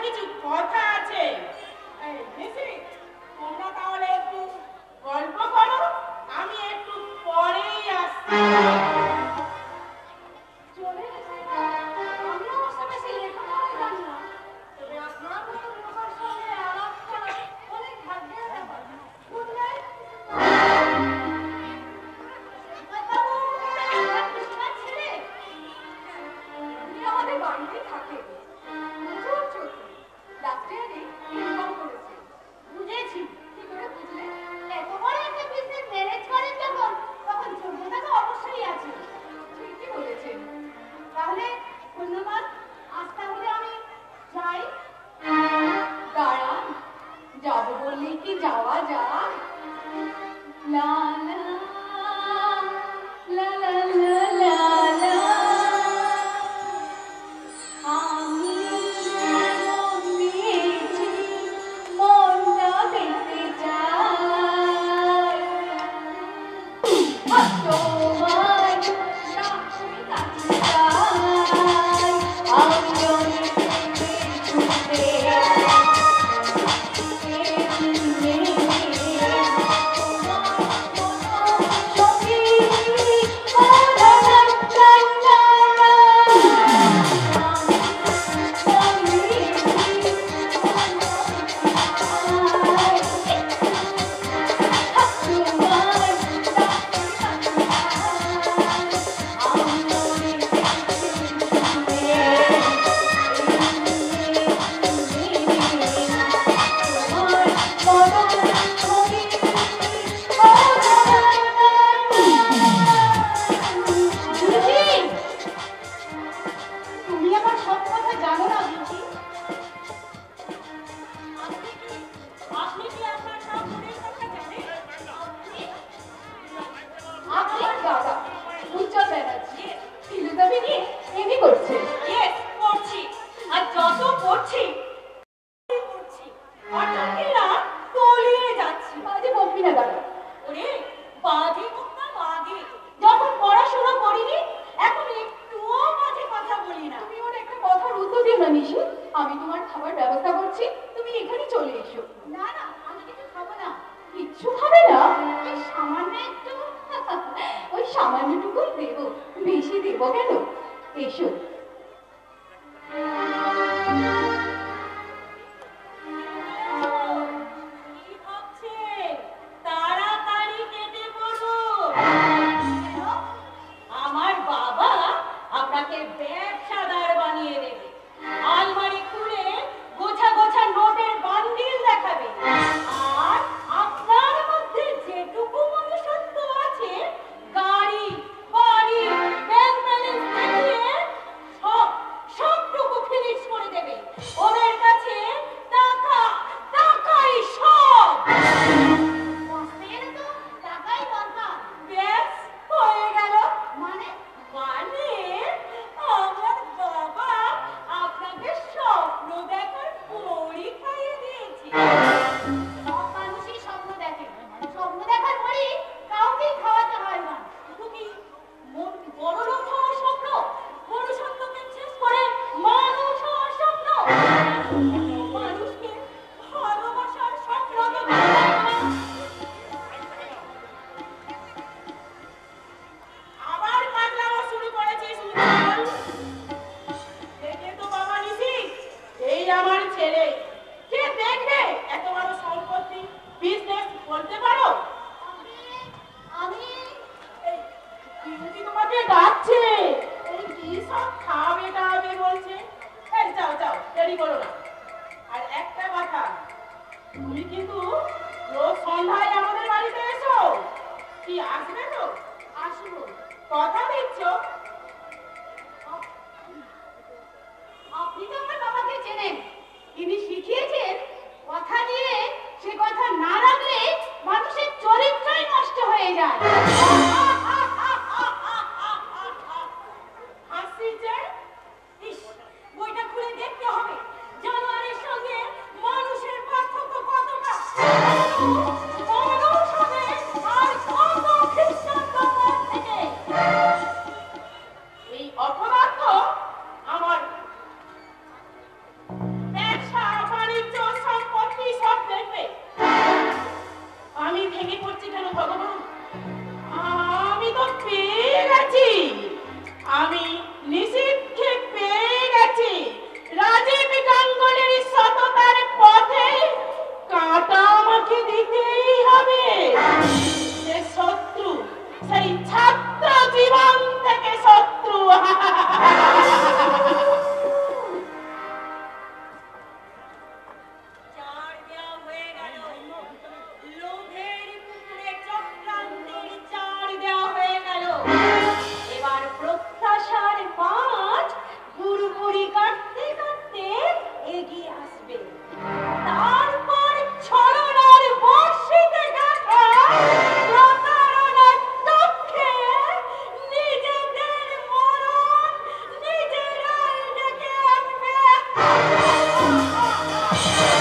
কিছু কথা আছে। এই মিসি, তোমরা তাহলে একটু গল্প করো, আমি একটু পরেই আসছি। চলে গেছে। আমি অবশ্য বেশি লেখাপড়া জানি না, তবে আপনার মতো লোকের সঙ্গে আলাপ করা অনেক ভাগ্যের ব্যাপার। Good night. উনি আমাদের বাড়িতে থাকে, প্রচুর চোখে লাস্ট ইয়ারে ইনকাম করেছে। বুঝেছি। কি করে বুঝলে? এত বড় একটা বিজনেস ম্যানেজ করেন যখন, তখন যোগ্যতা তো অবশ্যই আছে। ঠিকই বলেছেন। তাহলে ধন্যবাদ। আজ তাহলে আমি যাই। দাঁড়ান, যাবো বললেই কি যাওয়া যায়? লা লা লা লা লা লা লা। আমি মন দিয়েছি, মনটা পেতে চাই। তোমার ডাকে কাছে যাই, আমি অনেক ছুটে তুমি আমার সব কথা জানো না বুঝি? আপনি কি আপনার সব মনের কথা জানেন? আপনার দাদা উজ্জ্বল ব্যানার্জি ফিলোসফি নিয়ে এমএ করছে। ইয়েস, করছি। আর যত পড়ছি হঠাৎ না তলিয়ে যাচ্ছি। বাজে বকবি না দাদা। ওরে বাজে হোক না বাজে, যখন পড়াশোনা করিনি এখন একটুও বাজে কথা বলি না। তুমি ওর একটা কথার উত্তর দিও না নিশু। আমি তোমার খাবার ব্যবস্থা করছি, তুমি এখানে চলে এসো। না না, আমি কিছু খাবো না। কিচ্ছু খাবে না? ওই সামান্য একটু ওই সামান্যটুকুই দেবো, বেশি দেবো কেন? এসো। কি ভাবছেন? তাড়াতাড়ি কেটে পড়ুন। আমার বাবা আপনাকে ব্যবসাদার বানিয়ে দেবে। আলমারি খুলে গোছা গোছা নোটের বান্ডিল দেখাবে, আর আপনার মধ্যে যেটুকু মনুষ্যত্ব আছে, গাড়ি বাড়ি ব্যাংক ব্যালেন্স দেখিয়ে সবটুকু ফিনিশ করে দেবে। ওদের কাছে টাকা টাকাই সব। টাকাই দরকার। ব্যাস হয়ে গেল। মানে মানে আমার বাবা আপনাকে স্বপ্ন দেখার বড়ি খাইয়ে দিয়েছে। সব মানুষই স্বপ্ন দেখে, স্বপ্ন দেখার পরই কাউকেই খাওয়াতে হয় না। শুধু কি বড় লোক হওয়ার স্বপ্ন, মনুষ্যত্বকে শেষ করে মানুষ হওয়ার স্বপ্ন, মানুষকে ভালোবাসার স্বপ্ন তো দেখে না। আবার পাগলামো শুরু করেছিস উজ্জ্বল। দেখে তো বাবা নিছি, এই আমার ছেলে। কে দেখবে এত বড় সম্পত্তি, বিজনেস বলতে পারো? আমি এই বিউটি তোমাকে ডাকছে। এই কি সব খাবে টাবে বলছে। এই যাও যাও, দেরি করো না। আর একটা কথা, তুমি কিন্তু রোজ সন্ধ্যায় আমাদের বাড়িতে এসো। কি আসবে তো? আসবো। কথা দিচ্ছ? আপনি তো আমার বাবাকে চেনেন, তিনি শিখিয়েছেন কথা দিয়ে সে কথা না রাখলে মানুষের চরিত্রই নষ্ট হয়ে যায়। হাসি যে, ইস, বইটা খুলে দেখতে হবে জানোয়ারের সঙ্গে মানুষের পার্থক্য কতটা। মানুষ হবে আর কত খ্রিস্টান ধর্মের থেকে। এই অপদার্থ আমার ব্যবসা না।